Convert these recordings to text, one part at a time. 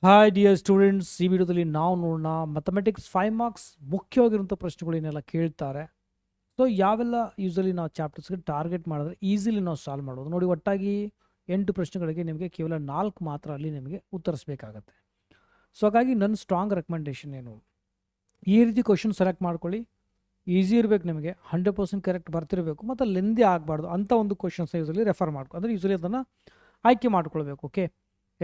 Hi dear students, ಈ ವಿಡಿಯೋದಲ್ಲಿ ನಾವು ನೋಡೋಣ ಮ್ಯಾಥಮೆಟಿಕ್ಸ್ 5 ಮಾರ್ಕ್ಸ್ ಮುಖ್ಯವಾಗಿರುವಂಥ ಪ್ರಶ್ನೆಗಳನ್ನೆಲ್ಲ ಕೇಳ್ತಾರೆ. ಸೊ ಯಾವೆಲ್ಲ ಯೂಸಲಿ ನಾವು ಚಾಪ್ಟರ್ಸ್ಗೆ ಟಾರ್ಗೆಟ್ ಮಾಡಿದ್ರೆ ಈಸಿಲಿ ನಾವು ಸಾಲ್ವ್ ಮಾಡ್ಬೋದು. ನೋಡಿ, ಒಟ್ಟಾಗಿ 8 ಪ್ರಶ್ನೆಗಳಿಗೆ ನಿಮಗೆ ಕೇವಲ 4 ಮಾತ್ರ ಅಲ್ಲಿ ನಿಮಗೆ ಉತ್ತರಿಸಬೇಕಾಗತ್ತೆ. ಸೊ ಹಾಗಾಗಿ ನನ್ನ ಸ್ಟ್ರಾಂಗ್ ರೆಕಮೆಂಡೇಶನ್ ಏನು, ಈ ರೀತಿ ಕ್ವಶನ್ ಸೆಲೆಕ್ಟ್ ಮಾಡ್ಕೊಳ್ಳಿ. ಈಸಿ ಇರಬೇಕು, ನಿಮಗೆ 100% ಕರೆಕ್ಟ್ ಬರ್ತಿರಬೇಕು, ಮತ್ತು ಲೆಂದಿ ಆಗಬಾರ್ದು ಅಂಥ ಒಂದು ಕ್ವಶನ್ಸ್ ಯೂಸಲಿ ರೆಫರ್ ಮಾಡ್ಕೊ, ಅಂದರೆ ಯೂಸಲಿ ಅದನ್ನು ಆಯ್ಕೆ ಮಾಡ್ಕೊಳ್ಬೇಕು. ಓಕೆ,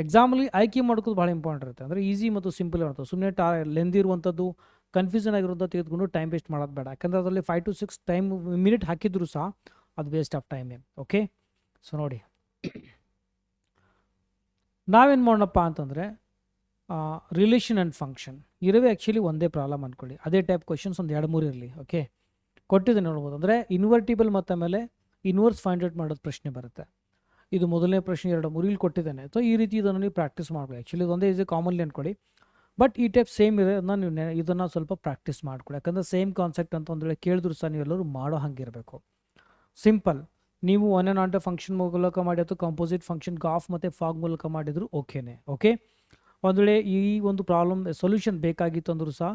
ಎಕ್ಸಾಮಲ್ಲಿ ಆಯ್ಕೆ ಮಾಡೋದು ಭಾಳ ಇಂಪಾರ್ಟೆಂಟ್ ಇರುತ್ತೆ. ಅಂದರೆ ಈಸಿ ಮತ್ತು ಸಿಂಪಲ್ ಇರುತ್ತೆ. ಸುಮ್ಮನೆ ಲೆಂದಿ ಇರುವಂಥದ್ದು, ಕನ್ಫ್ಯೂಷನ್ ಆಗಿರುವಂಥ ತೆಗೆದುಕೊಂಡು ಟೈಮ್ ವೇಸ್ಟ್ ಮಾಡೋದು ಬೇಡ. ಯಾಕಂದರೆ ಅದರಲ್ಲಿ 5 to 6 ಮಿನಿಟ್ ಹಾಕಿದ್ರು ಸಹ ಅದು ವೇಸ್ಟ್ ಆಫ್ ಟೈಮೇ. ಓಕೆ, ಸೊ ನೋಡಿ ನಾವೇನು ಮಾಡೋಣಪ್ಪ ಅಂತಂದರೆ ರಿಲೇಷನ್ ಆ್ಯಂಡ್ ಫಂಕ್ಷನ್ ಇರುವೆ ಆ್ಯಕ್ಚುಲಿ ಒಂದೇ ಪ್ರಾಬ್ಲಮ್ ಅಂದ್ಕೊಳ್ಳಿ. ಅದೇ ಟೈಪ್ ಕ್ವಶನ್ಸ್ ಒಂದು 2-3 ಇರಲಿ. ಓಕೆ, ಕೊಟ್ಟಿದೆ ನೋಡ್ಬೋದು. ಅಂದರೆ ಇನ್ವರ್ಟಿಬಲ್ ಮತ್ತು ಆಮೇಲೆ ಇನ್ವರ್ಸ್ ಫೈಂಡ್ ಔಟ್ ಮಾಡೋದು ಪ್ರಶ್ನೆ ಬರುತ್ತೆ. ಇದು ಮೊದಲನೇ ಪ್ರಶ್ನೆ 2-3 ಇಲ್ಲಿ ಕೊಟ್ಟಿದ್ದಾನೆ. ಸೊ ಈ ರೀತಿ ಇದನ್ನು ನೀವು ಪ್ರಾಕ್ಟೀಸ್ ಮಾಡಬೇಕು. ಆ್ಯಕ್ಚುಲಿ ಇದೊಂದೇ ಈಸಿ ಕಾಮನ್ಲಿ ಅಂದ್ಕೊಳ್ಳಿ, ಬಟ್ ಈ ಟೈಪ್ ಸೇಮ್ ಇದೆ. ನೀವು ಇದನ್ನು ಸ್ವಲ್ಪ ಪ್ರಾಕ್ಟೀಸ್ ಮಾಡ್ಕೊಳ್ಳಿ. ಯಾಕಂದರೆ ಸೇಮ್ ಕಾನ್ಸೆಪ್ಟ್ ಅಂತ ಒಂದು ವೇಳೆ ಕೇಳಿದ್ರು ಸಹ ನೀವೆಲ್ಲರೂ ಮಾಡೋ ಹಂಗಿರಬೇಕು. ಸಿಂಪಲ್, ನೀವು ಒನ್ ಆ್ಯಂಡ್ ಆನ್ ಫಂಕ್ಷನ್ ಮೂಲಕ ಮಾಡಿ ಅಥವಾ ಕಂಪೋಸಿಟ್ ಫಂಕ್ಷನ್ ಗಾಫ್ ಮತ್ತು ಫಾಗ್ ಮೂಲಕ ಮಾಡಿದ್ರು ಓಕೆನೇ. ಓಕೆ, ಒಂದು ವೇಳೆ ಈ ಒಂದು ಪ್ರಾಬ್ಲಮ್ ಸೊಲ್ಯೂಷನ್ ಬೇಕಾಗಿತ್ತು ಅಂದರೂ ಸಹ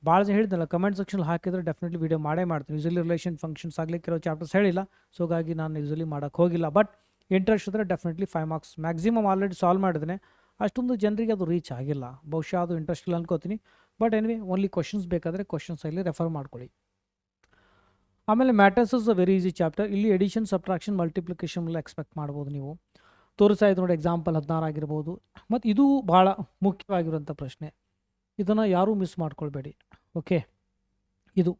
ಭಾಳ ಜನ ಹೇಳಿದ್ನಲ್ಲ, ಕಮೆಂಟ್ ಸೆಕ್ಷನ್ ಹಾಕಿದರೆ ಡೆಫಿನೆಟ್ಲಿ ವೀಡಿಯೋ ಮಾಡೇ ಮಾಡ್ತೀನಿ. ಯೂಸಲಿ ರಿಲೇಷನ್ ಫಂಕ್ಷನ್ಸ್ ಆಗಲಿ ಕೆಲವು ಚಾಪ್ಟರ್ಸ್ ಹೇಳಿಲ್ಲ, ಸೊ ಹಾಗಾಗಿ ನಾನು ಯೂಸಲಿ ಮಾಡೋಕ್ಕೆ ಹೋಗಿಲ್ಲ. ಬಟ್ ಇಂಟ್ರೆಸ್ಟ್ ಇದ್ದರೆ definitely 5 marks maximum already solve ಮಾಡಿದ್ದೇನೆ. ಅಷ್ಟೊಂದು ಜನರಿಗೆ ಅದು ರೀಚ್ ಆಗಿಲ್ಲ, ಬಹುಶಃ ಅದು ಇಂಟ್ರೆಸ್ಟ್ ಇಲ್ಲ ಅನ್ಕೋತೀನಿ. ಬಟ್ ಎನಿವೆ, ಓನ್ಲಿ ಕ್ವಶನ್ಸ್ ಬೇಕಾದರೆ ಕ್ವಶನ್ಸ್ ಅಲ್ಲಿ ರೆಫರ್ ಮಾಡ್ಕೊಳ್ಳಿ. ಆಮೇಲೆ matters is a very easy chapter. ಇಲ್ಲಿ ಎಡಿಷನ್, ಸಬ್ಟ್ರಾಕ್ಷನ್, ಮಲ್ಟಿಪ್ಲಿಕೇಶನ್ ಎಲ್ಲ ಎಕ್ಸ್ಪೆಕ್ಟ್ ಮಾಡ್ಬೋದು ನೀವು. ತೋರಿಸಾಯ್ತು ನೋಡಿ, ಎಕ್ಸಾಂಪಲ್ 16 ಆಗಿರ್ಬೋದು. ಮತ್ತು ಇದು ಭಾಳ ಮುಖ್ಯವಾಗಿರುವಂಥ ಪ್ರಶ್ನೆ, ಇದನ್ನು ಯಾರೂ ಮಿಸ್ ಮಾಡ್ಕೊಳ್ಬೇಡಿ. ಓಕೆ, ಇದು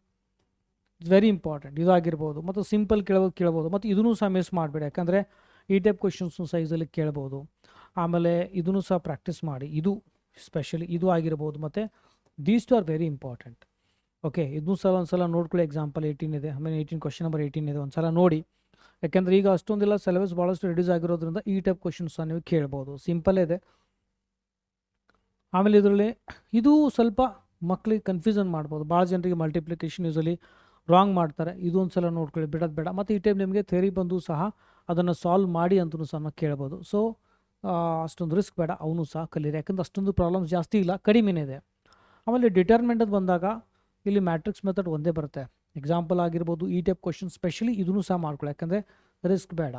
ವೆರಿ ಇಂಪಾರ್ಟೆಂಟ್ ಇದಾಗಿರ್ಬೋದು. ಮತ್ತು ಸಿಂಪಲ್ ಕೇಳ್ಬೋದು ಮತ್ತು ಇದನ್ನು ಸಹ ಮಿಸ್ ಮಾಡಬೇಡಿ, ಯಾಕಂದರೆ ಈ ಟೈಪ್ ಕ್ವಶನ್ಸ್ನು ಸಹ ಯೂಸಲಿ ಕೇಳ್ಬೋದು. ಆಮೇಲೆ ಇದನ್ನು ಸಹ ಪ್ರಾಕ್ಟೀಸ್ ಮಾಡಿ. ಇದು ಸ್ಪೆಷಲಿ ಇದು ಆಗಿರ್ಬೋದು, ಮತ್ತು these two are very important. Okay, ಇದನ್ನು ಸಹ ಒಂದು ಸಲ ನೋಡ್ಕೊಳ್ಳಿ. ಎಕ್ಸಾಂಪಲ್ 18 ಇದೆ, ಆಮೇಲೆ 18 ಕ್ವಶನ್ ನಂಬರ್ 18 ಇದೆ, ಒಂದು ಸಲ ನೋಡಿ. ಯಾಕೆಂದರೆ ಈಗ ಅಷ್ಟೊಂದಿಲ್ಲ, ಸಿಲೆಬಸ್ ಭಾಳಷ್ಟು ರೆಡ್ಯೂಸ್ ಆಗಿರೋದ್ರಿಂದ ಈ ಟೈಪ್ ಕ್ವಶನ್ಸ್ ಸಹ ನೀವು ಕೇಳ್ಬೋದು. ಸಿಂಪಲ್ ಇದೆ. ಆಮೇಲೆ ಇದರಲ್ಲಿ ಇದು ಸ್ವಲ್ಪ ಮಕ್ಕಳಿಗೆ ಕನ್ಫ್ಯೂಷನ್ ಮಾಡ್ಬೋದು. ಭಾಳ ಜನರಿಗೆ ಮಲ್ಟಿಪ್ಲಿಕೇಶನ್ ಯೂಸಲಿ ರಾಂಗ್ ಮಾಡ್ತಾರೆ. ಇದು ಒಂದು ಸಲ ನೋಡ್ಕೊಳ್ಳಿ, ಬಿಡೋದು ಬೇಡ. ಮತ್ತು ಈ ಟೈಪ್ ನಿಮಗೆ ಥಿಯರಿ ಬಂದು ಸಹ ಅದನ್ನು ಸಾಲ್ವ್ ಮಾಡಿ ಅಂತಲೂ ಸಹ ಕೇಳ್ಬೋದು. ಸೊ ಅಷ್ಟೊಂದು ರಿಸ್ಕ್ ಬೇಡ, ಅವನು ಸಹ ಕಲೀರಿ. ಯಾಕಂದ್ರೆ ಅಷ್ಟೊಂದು ಪ್ರಾಬ್ಲಮ್ಸ್ ಜಾಸ್ತಿ ಇಲ್ಲ, ಕಡಿಮೆನೇ ಇದೆ. ಆಮೇಲೆ ಡಿಟರ್ಮೆಂಟದ್ದು ಬಂದಾಗ ಇಲ್ಲಿ ಮ್ಯಾಟ್ರಿಕ್ಸ್ ಮೆಥಡ್ ಒಂದೇ ಬರುತ್ತೆ. ಎಕ್ಸಾಂಪಲ್ ಆಗಿರ್ಬೋದು, ಈ ಟೈಪ್ ಕ್ವಶನ್ ಸ್ಪೆಷಲಿ ಇದನ್ನು ಸಹ ಮಾಡ್ಕೊಳ್ಳಿ, ಯಾಕಂದರೆ ರಿಸ್ಕ್ ಬೇಡ.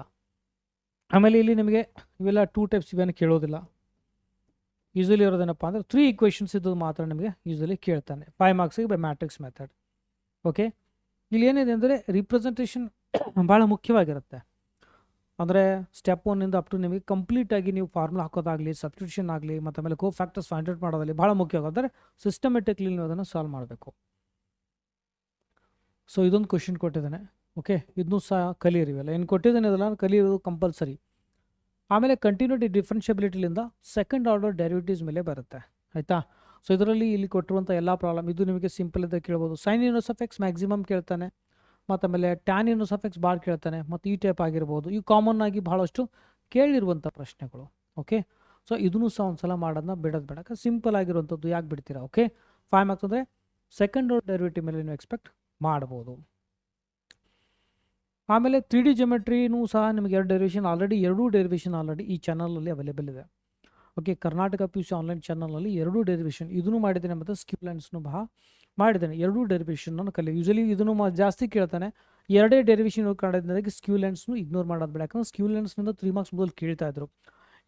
ಆಮೇಲೆ ಇಲ್ಲಿ ನಿಮಗೆ ಇವೆಲ್ಲ 2 ಟೈಪ್ಸ್ ಇವೇನು ಕೇಳೋದಿಲ್ಲ. ಯೂಸಲಿ ಇರೋದೇನಪ್ಪ ಅಂದರೆ 3 ಈಕ್ವೇಷನ್ಸ್ ಇದ್ದು ಮಾತ್ರ ನಿಮಗೆ ಯೂಸಲಿ ಕೇಳ್ತಾನೆ 5 ಮಾರ್ಕ್ಸಿಗೆ ಬೈ ಮ್ಯಾಟ್ರಿಕ್ಸ್ ಮೆಥಡ್. ಓಕೆ, ಇಲ್ಲಿ ಏನಿದೆ ಅಂದರೆ ರಿಪ್ರೆಸೆಂಟೇಷನ್ ಭಾಳ ಮುಖ್ಯವಾಗಿರುತ್ತೆ. ಅಂದರೆ ಸ್ಟೆಪ್ 1 ಅಪ್ ಟು ನಿಮಗೆ ಕಂಪ್ಲೀಟಾಗಿ ನೀವು ಫಾರ್ಮುಲಾ ಹಾಕೋದಾಗಲಿ, ಸಬ್ಸ್ಟಿಟ್ಯೂಷನ್ ಆಗಲಿ, ಮತ್ತು ಆಮೇಲೆ ಕೋ ಫ್ಯಾಕ್ಟರ್ಸ್ ಫೈಂಡ್ ಔಟ್ ಮಾಡೋದಾಗಲಿ ಭಾಳ ಮುಖ್ಯವಾಗುತ್ತೆ. ಸಿಸ್ಟಮೆಟಿಕ್ಲಿ ನೀವು ಅದನ್ನು ಸಾಲ್ವ್ ಮಾಡಬೇಕು. ಸೊ ಇದೊಂದು ಕ್ವಶನ್ ಕೊಟ್ಟಿದ್ದಾನೆ. ಓಕೆ, ಇದನ್ನು ಸಹ ಕಲಿಯಿರಿವಲ್ಲ, ಏನು ಕೊಟ್ಟಿದ್ದಾನೆ ಅದಲ್ಲ ಕಲಿಯೋದು ಕಂಪಲ್ಸರಿ. ಆಮೇಲೆ ಕಂಟಿನ್ಯೂಟಿ ಡಿಫ್ರೆನ್ಷಿಯಬಿಲಿಟಿಲಿಂದ ಸೆಕೆಂಡ್ ಆರ್ಡರ್ ಡೆರಿವೇಟಿವ್ಸ್ ಮೇಲೆ ಬರುತ್ತೆ, ಆಯಿತಾ. ಸೊ ಇದರಲ್ಲಿ ಇಲ್ಲಿ ಕೊಟ್ಟಿರುವಂಥ ಎಲ್ಲ ಪ್ರಾಬ್ಲಮ್ ಇದು ನಿಮಗೆ ಸಿಂಪಲ್ ಇದ್ದಾಗ ಕೇಳ್ಬೋದು. Sine inverse of X maximum ಕೇಳ್ತಾನೆ, ಮತ್ತು ಆಮೇಲೆ ಟ್ಯಾನ್ ಇನ್ವರ್ಸ್ ಆಫ್ ಎಕ್ಸ್ ಭಾಳ ಕೇಳ್ತಾನೆ, ಮತ್ತು ಈ ಟೈಪ್ ಆಗಿರ್ಬೋದು. ಇವು ಕಾಮನ್ ಆಗಿ ಭಾಳಷ್ಟು ಕೇಳಿರುವಂಥ ಪ್ರಶ್ನೆಗಳು. ಓಕೆ, ಸೊ ಇದನ್ನು ಸಹ ಒಂದು ಸಲ ಮಾಡೋದನ್ನ ಬಿಡೋದು ಬೇಡ, ಸಿಂಪಲ್ ಆಗಿರುವಂಥದ್ದು ಯಾಕೆ ಬಿಡ್ತೀರಾ. ಓಕೆ, 5 ಮಾರ್ಕ್ಸ್ ಅಂದರೆ ಸೆಕೆಂಡ್ ಆರ್ಡರ್ ಡೆರಿವೇಟಿವ್ ಮೇಲೆ ನೀವು ಎಕ್ಸ್ಪೆಕ್ಟ್ ಮಾಡ್ಬೋದು. ಆಮೇಲೆ 3D ಜಿಯೋಮೆಟ್ರಿನೂ ಸಹ ನಿಮಗೆ ಎರಡೂ ಡೆರಿವೇಷನ್ ಆಲ್ರೆಡಿ ಈ ಚಾನಲಲ್ಲಿ ಅವೈಲೇಬಲ್ ಇದೆ. ಓಕೆ, ಕರ್ನಾಟಕ PUC ಆನ್ಲೈನ್ ಚಾನಲ್ನಲ್ಲಿ 2 ಡೆರಿವೇಷನ್ ಇದನ್ನು ಮಾಡಿದ್ದೇನೆ, ಮತ್ತು ಸ್ಕ್ಯೂ ಲೈನ್ಸ್ನು ಮಾಡಿದ್ದೇನೆ. 2 ಡೆರಿವೇಷನ್ ಕಲಿ. ಯೂಸಲಿ ಇದನ್ನು ಜಾಸ್ತಿ ಕೇಳ್ತಾನೆ, 2 ಡೆರಿವೇಷನ್ ಕಾಡಿದ್ದಕ್ಕೆ ಸ್ಕ್ಯೂ ಲೈನ್ಸ್ನು ಇಗ್ನೋರ್ ಮಾಡೋದು ಬೇಡ. ಯಾಕಂದ್ರೆ ಸ್ಕ್ಯೂ ಲೈನ್ಸ್ನಿಂದ 3 ಮಾರ್ಕ್ಸ್ ಮೊದಲು ಕೇಳ್ತಾ ಇದ್ರು.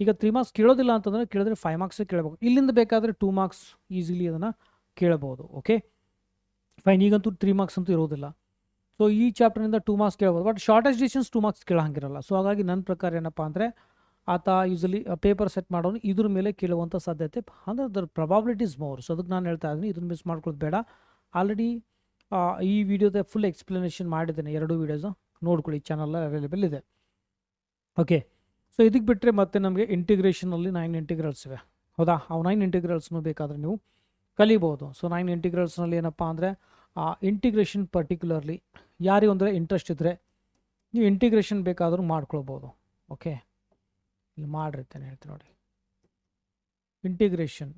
ಈಗ 3 ಮಾರ್ಕ್ಸ್ ಕೇಳೋದಿಲ್ಲ ಅಂತಂದರೆ ಕೇಳಿದ್ರೆ 5 ಮಾರ್ಕ್ಸೇ ಕೇಳಬೇಕು. ಇಲ್ಲಿಂದ ಬೇಕಾದರೆ 2 ಮಾರ್ಕ್ಸ್ ಈಸಿಲಿ ಅದನ್ನು ಕೇಳಬಹುದು. ಓಕೆ ಫೈನ್, ಈಗಂತೂ 3 ಮಾರ್ಕ್ಸ್ ಅಂತೂ ಇರೋದಿಲ್ಲ. ಸೊ ಈ ಚಾಪ್ಟರ್ನಿಂದ 2 ಮಾರ್ಕ್ಸ್ ಕೇಳ್ಬೋದು, ಬಟ್ ಶಾರ್ಟೆಸ್ಟ್ ಡಿಸ್ಟೆನ್ಸ್ 2 ಮಾರ್ಕ್ಸ್ ಕೇಳೋಂಗಿರಲ್ಲ. ಸೊ ಹಾಗಾಗಿ ನನ್ನ ಪ್ರಕಾರ ಏನಪ್ಪ ಅಂದರೆ ಆತ ಯೂಸಲಿ ಪೇಪರ್ ಸೆಟ್ ಮಾಡೋನು ಇದ್ರ ಮೇಲೆ ಕೇಳುವಂಥ ಸಾಧ್ಯತೆ, ಅಂದರೆ ಅದರ ಪ್ರೊಬಾಬಿಲಿಟಿ ಇಸ್ ಮೋರ್. ಸೊ ಅದಕ್ಕೆ ನಾನು ಹೇಳ್ತಾ ಇದ್ದೀನಿ, ಇದನ್ನು ಮಿಸ್ ಮಾಡ್ಕೊಳ್ಳೋದು ಬೇಡ. ಆಲ್ರೆಡಿ ಈ ವಿಡಿಯೋದ ಫುಲ್ ಎಕ್ಸ್ಪ್ಲನೇಷನ್ ಮಾಡಿದ್ದೇನೆ, 2 ವೀಡಿಯೋಸ್ ನೋಡ್ಕೊಳ್ಳಿ, ಚಾನಲ್ ಅವೈಲೇಬಲ್ ಇದೆ. ಓಕೆ, ಸೊ ಇದಕ್ಕೆ ಬಿಟ್ಟರೆ ಮತ್ತೆ ನಮಗೆ ಇಂಟಿಗ್ರೇಷನಲ್ಲಿ 9 ಇಂಟಿಗ್ರಲ್ಸ್ ಇವೆ, ಹೌದಾ. ಅವು 9 ಇಂಟಿಗ್ರಲ್ಸ್ನು ಬೇಕಾದರೆ ನೀವು ಕಲಿಬೋದು. ಸೊ 9 ಇಂಟಿಗ್ರಲ್ಸ್ನಲ್ಲಿ ಏನಪ್ಪ ಅಂದರೆ ಇಂಟಿಗ್ರೇಷನ್ ಪರ್ಟಿಕ್ಯುಲರ್ಲಿ ಯಾರಿಗೆ ಅಂದರೆ ಇಂಟ್ರೆಸ್ಟ್ ಇದ್ದರೆ ನೀವು ಇಂಟಿಗ್ರೇಷನ್ ಬೇಕಾದರೂ ಮಾಡ್ಕೊಳ್ಬೋದು. ಓಕೆ, ಇಲ್ಲಿ ಮಾಡಿರ್ತೇನೆ, ಹೇಳ್ತೀನಿ ನೋಡಿ. ಇಂಟಿಗ್ರೇಷನ್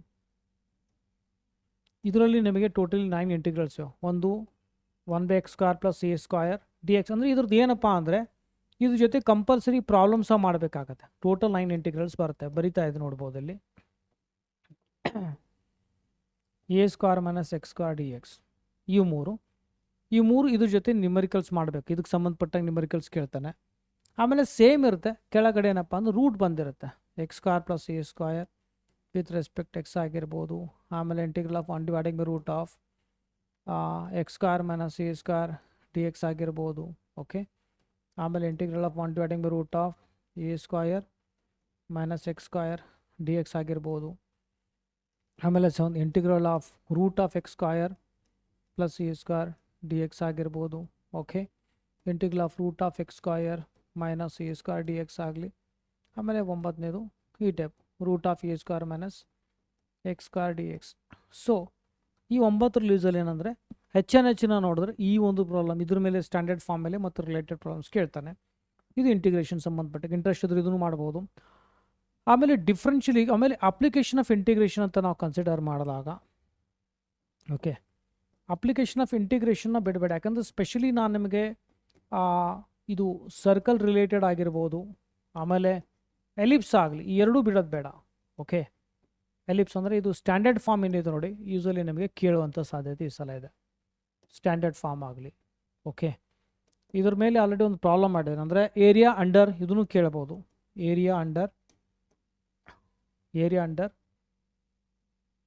ಇದರಲ್ಲಿ ನಿಮಗೆ ಟೋಟಲಿ 9 ಇಂಟಿಗ್ರಲ್ಸ್ ಇವೆ. ಒಂದು 1/x² + a² dx. ಅಂದರೆ ಇದ್ರದ್ದು ಏನಪ್ಪ ಅಂದರೆ ಇದ್ರ ಜೊತೆ ಕಂಪಲ್ಸರಿ ಪ್ರಾಬ್ಲಮ್ ಸಹ ಮಾಡಬೇಕಾಗತ್ತೆ. ಟೋಟಲ್ 9 ಇಂಟಿಗ್ರಲ್ಸ್ ಬರುತ್ತೆ, ಬರಿತಾ ಇದೆ ನೋಡ್ಬೋದು ಇಲ್ಲಿ. A square minus x square d X. ಇವು ಮೂರು ಇದ್ರ ಜೊತೆ ನ್ಯೂಮರಿಕಲ್ಸ್ ಮಾಡಬೇಕು. ಇದಕ್ಕೆ ಸಂಬಂಧಪಟ್ಟಂಗೆ ನ್ಯೂಮರಿಕಲ್ಸ್ ಕೇಳ್ತಾನೆ. ಆಮೇಲೆ ಸೇಮ್ ಇರುತ್ತೆ, ಕೆಳಗಡೆ ಏನಪ್ಪ ಅಂದ್ರೆ ರೂಟ್ ಬಂದಿರುತ್ತೆ. X square plus a square with respect x ಆಗಿರ್ಬೋದು. ಆಮೇಲೆ integral of 1 dividing by root of x square minus a square d x ಆಗಿರ್ಬೋದು. ಓಕೆ, ಆಮೇಲೆ integral of 1 dividing by root of a square minus x square d x ಆಗಿರ್ಬೋದು. ಆಮೇಲೆ integral of root of x square plus a square d x ಆಗಿರ್ಬೋದು. Okay, integral of root of x square minus a square d X ಆಗಲಿ. ಆಮೇಲೆ 9ನೇದು ಈ type root of a square minus x square d x. So ಈ 9 ಯೂಸಲ್ಲಿ ಏನಂದರೆ ಹೆಚ್ಚಿನ ನೋಡಿದ್ರೆ ಈ ಒಂದು ಪ್ರಾಬ್ಲಮ್ ಇದ್ರ ಮೇಲೆ ಸ್ಟ್ಯಾಂಡರ್ಡ್ ಫಾರ್ಮ್ ಮೇಲೆ ಮತ್ತು ರಿಲೇಟೆಡ್ ಪ್ರಾಬ್ಲಮ್ಸ್ ಕೇಳ್ತಾನೆ. ಇದು ಇಂಟಿಗ್ರೇಷನ್ ಸಂಬಂಧಪಟ್ಟ ಇಂಟ್ರೆಸ್ಟ್ ಇದ್ರೆ ಇದನ್ನು ಮಾಡ್ಬೋದು. ಆಮೇಲೆ ಡಿಫ್ರೆನ್ಷಿಯಲ್, ಆಮೇಲೆ ಅಪ್ಲಿಕೇಶನ್ ಆಫ್ ಇಂಟಿಗ್ರೇಷನ್ ಅಂತ ನಾವು ಕನ್ಸಿಡರ್ ಮಾಡಿದಾಗ, ಓಕೆ, ಅಪ್ಲಿಕೇಶನ್ ಆಫ್ ಇಂಟಿಗ್ರೇಷನ್ನ ಬಿಡಬೇಡ. ಯಾಕಂದರೆ ಸ್ಪೆಷಲಿ ನಾನು ನಿಮಗೆ ಇದು ಸರ್ಕಲ್ ರಿಲೇಟೆಡ್ ಆಗಿರ್ಬೋದು, ಆಮೇಲೆ ಎಲಿಪ್ಸ್ ಆಗಲಿ, ಈ ಎರಡೂ ಬಿಡೋದು ಬೇಡ. ಓಕೆ, ಎಲಿಪ್ಸ್ ಅಂದರೆ ಇದು ಸ್ಟ್ಯಾಂಡರ್ಡ್ ಫಾರ್ಮ್ ಏನಿದೆ ನೋಡಿ, ಯೂಸಲಿ ನಮಗೆ ಕೇಳುವಂಥ ಸಾಧ್ಯತೆ ಈ ಸಲ ಇದೆ. ಸ್ಟ್ಯಾಂಡರ್ಡ್ ಫಾರ್ಮ್ ಆಗಲಿ. ಓಕೆ, ಇದ್ರ ಮೇಲೆ ಆಲ್ರೆಡಿ ಒಂದು ಪ್ರಾಬ್ಲಮ್ ಮಾಡಿದೆ ಅಂದರೆ ಏರಿಯಾ ಅಂಡರ್, ಇದನ್ನು ಕೇಳ್ಬೋದು. Area under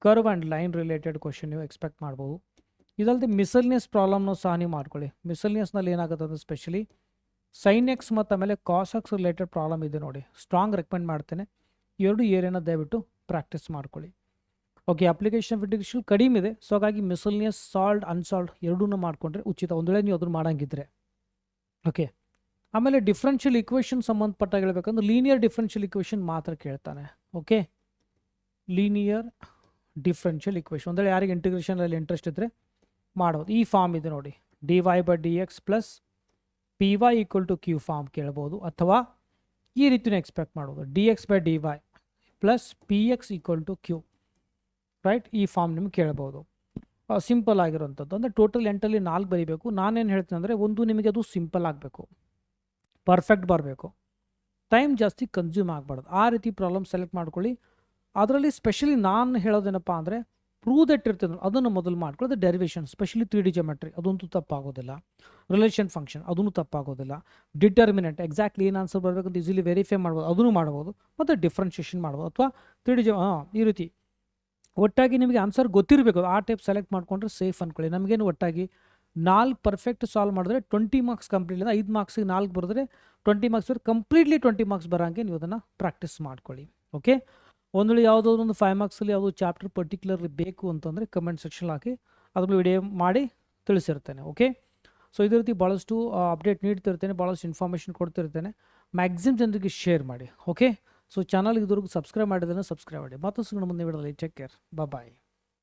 curve and line related question ನೀವು ಎಕ್ಸ್ಪೆಕ್ಟ್ ಮಾಡ್ಬೋದು. ಇದಲ್ಲದೆ ಮಿಸಲ್ನಿಯಸ್ ಪ್ರಾಬ್ಲಮ್ನು ಸಹ ನೀವು ಮಾಡ್ಕೊಳ್ಳಿ. ಮಿಸಲ್ನಿಯಸ್ನಲ್ಲಿ ಏನಾಗುತ್ತೆ ಅಂದರೆ ಸ್ಪೆಷಲಿ ಸೈನ್ ಎಕ್ಸ್ ಮತ್ತು ಆಮೇಲೆ ಕಾಸ್ ಎಕ್ಸ್ ರಿಲೇಟೆಡ್ ಪ್ರಾಬ್ಲಮ್ ಇದೆ ನೋಡಿ, ಸ್ಟ್ರಾಂಗ್ ರೆಕಮೆಂಡ್ ಮಾಡ್ತೇನೆ. ಎರಡು ಏರಿಯಾನ ದಯವಿಟ್ಟು ಪ್ರಾಕ್ಟೀಸ್ ಮಾಡ್ಕೊಳ್ಳಿ. ಓಕೆ, ಅಪ್ಲಿಕೇಶನ್ ಆಫ್ ಇಂಟಿಗ್ರೇಷನ್ ಕಡಿಮೆ ಇದೆ, ಸೊ ಹಾಗಾಗಿ ಮಿಸಲ್ನಿಯಸ್ ಸಾಲ್ಡ್ ಅನ್ಸಾಲ್ಡ್ ಎರಡೂ ಮಾಡ್ಕೊಂಡ್ರೆ ಉಚಿತ, ಒಂದು ವೇಳೆ ನೀವು ಅದನ್ನು ಮಾಡಂಗಿದ್ರೆ. ಓಕೆ, ಆಮೇಲೆ ಡಿಫ್ರೆನ್ಷಿಯಲ್ ಇಕ್ವೇಷನ್ ಸಂಬಂಧಪಟ್ಟಾಗ ಹೇಳ್ಬೇಕಂದ್ರೆ ಲೀನಿಯರ್ ಡಿಫ್ರೆನ್ಷಿಯಲ್ ಇಕ್ವೇಷನ್ ಮಾತ್ರ ಕೇಳ್ತಾನೆ. ಓಕೆ, ಲೀನಿಯರ್ ಡಿಫ್ರೆನ್ಷಿಯಲ್ ಇಕ್ವೇಷನ್ ಅಂದರೆ ಯಾರಿಗೆ ಇಂಟಿಗ್ರೇಷನಲ್ಲಿ ಇಂಟ್ರೆಸ್ಟ್ ಇದ್ದರೆ ಮಾಡೋದು. ಈ ಫಾರ್ಮ್ ಇದೆ ನೋಡಿ, d y by d x plus p y equal to q form ಕೇಳ್ಬೋದು. ಅಥವಾ ಈ ರೀತಿಯೂ ಎಕ್ಸ್ಪೆಕ್ಟ್ ಮಾಡ್ಬೋದು, d x by d y plus p x equal to q, right. ಈ ಫಾರ್ಮ್ ನಿಮ್ಗೆ ಕೇಳ್ಬೋದು. ಸಿಂಪಲ್ ಆಗಿರೋಂಥದ್ದು ಅಂದರೆ ಟೋಟಲ್ 8ಅಲ್ಲಿ 4 ಬರೀಬೇಕು. ನಾನೇನು ಹೇಳ್ತೀನಿ ಅಂದರೆ ಒಂದು ನಿಮಗೆ ಅದು ಸಿಂಪಲ್ ಆಗಬೇಕು, ಪರ್ಫೆಕ್ಟ್ ಬರಬೇಕು, ಟೈಮ್ ಜಾಸ್ತಿ ಕನ್ಸ್ಯೂಮ್ ಆಗಬಾರ್ದು. ಆ ರೀತಿ ಪ್ರಾಬ್ಲಮ್ ಸೆಲೆಕ್ಟ್ ಮಾಡ್ಕೊಳ್ಳಿ. ಅದರಲ್ಲಿ ಸ್ಪೆಷಲಿ ನಾನು ಹೇಳೋದೇನಪ್ಪ ಅಂದರೆ ಪ್ರೂವ್ ದಟ್ ಇರ್ತದೆ ಅದನ್ನು ಮೊದಲು ಮಾಡ್ಕೊಳ್ಳೋದು. ಡೆರಿವೇಷನ್ ಸ್ಪೆಷಲಿ 3D ಜಿಯೋಮೆಟ್ರಿ ಅದಂತೂ ತಪ್ಪಾಗೋದಿಲ್ಲ. ರಿಲೇಷನ್ ಫಂಕ್ಷನ್ ಅದನ್ನು ತಪ್ಪಾಗೋದಿಲ್ಲ. ಡಿಟರ್ಮಿನೆಂಟ್ ಎಕ್ಸಾಕ್ಟ್ಲಿ ಏನು ಆನ್ಸರ್ ಬರಬೇಕಂತ ಈಸಿಲಿ ವೆರಿಫೈ ಮಾಡ್ಬೋದು, ಅದನ್ನು ಮಾಡ್ಬೋದು. ಮತ್ತು ಡಿಫ್ರೆನ್ಷಿಯೇಷನ್ ಮಾಡ್ಬೋದು ಅಥವಾ 3D ಈ ರೀತಿ ಒಟ್ಟಾಗಿ ನಿಮಗೆ ಆನ್ಸರ್ ಗೊತ್ತಿರಬೇಕು. ಆ ಟೈಪ್ ಸೆಲೆಕ್ಟ್ ಮಾಡ್ಕೊಂಡ್ರೆ ಸೇಫ್ ಅಂದ್ಕೊಳ್ಳಿ. ನಮಗೇನು ಒಟ್ಟಾಗಿ 4 ಪರ್ಫೆಕ್ಟ್ ಸಾಲ್ವ್ ಮಾಡಿದ್ರೆ 20 ಮಾರ್ಕ್ಸ್ ಕಂಪ್ಲೀಟ್, 5 ಮಾರ್ಕ್ಸಿಗೆ 4 ಬರೆದ್ರೆ 20 ಮಾರ್ಕ್ಸ್ ಕಂಪ್ಲೀಟ್ಲಿ 20 ಮಾರ್ಕ್ಸ್ ಬರೋಂಗೆ ನೀವು ಅದನ್ನು ಪ್ರಾಕ್ಟೀಸ್ ಮಾಡ್ಕೊಳ್ಳಿ. ಓಕೆ, ಒಂದು ವೇಳೆ ಯಾವುದೋ ಒಂದು 5 ಮಾರ್ಕ್ಸಲ್ಲಿ ಯಾವುದೋ ಚಾಪ್ಟರ್ ಪರ್ಟಿಕ್ಯುಲರ್ಲಿ ಬೇಕು ಅಂತಂದರೆ ಕಮೆಂಟ್ ಸೆಕ್ಷನ್ ಹಾಕಿ ಅದ್ರ ವಿಡಿಯೋ ಮಾಡಿ ತಿಳಿಸಿರ್ತೇನೆ. ಓಕೆ, ಸೊ ಇದೇ ರೀತಿ ಭಾಳಷ್ಟು ಅಪ್ಡೇಟ್ ನೀಡ್ತಿರ್ತೇನೆ, ಭಾಳಷ್ಟು ಇನ್ಫಾರ್ಮೇಷನ್ ಕೊಡ್ತಿರ್ತೇನೆ. ಮ್ಯಾಕ್ಸಿಮಮ್ ಜನರಿಗೆ ಶೇರ್ ಮಾಡಿ. ಓಕೆ, ಸೊ ಚಾನಲ್ಗೆ ಇದ್ರಿಗೂ ಸಬ್ಸ್ಕ್ರೈಬ್ ಮಾಡಿದ್ರೆ ಸಬ್ಸ್ಕ್ರೈಬ್ ಮಾಡಿ. ಮತ್ತಷ್ಟು ಮುಂದೆ ವಿಡಿಯೋದಲ್ಲಿ ಟೇಕ್ ಕೇರ್, ಬಾಯ್.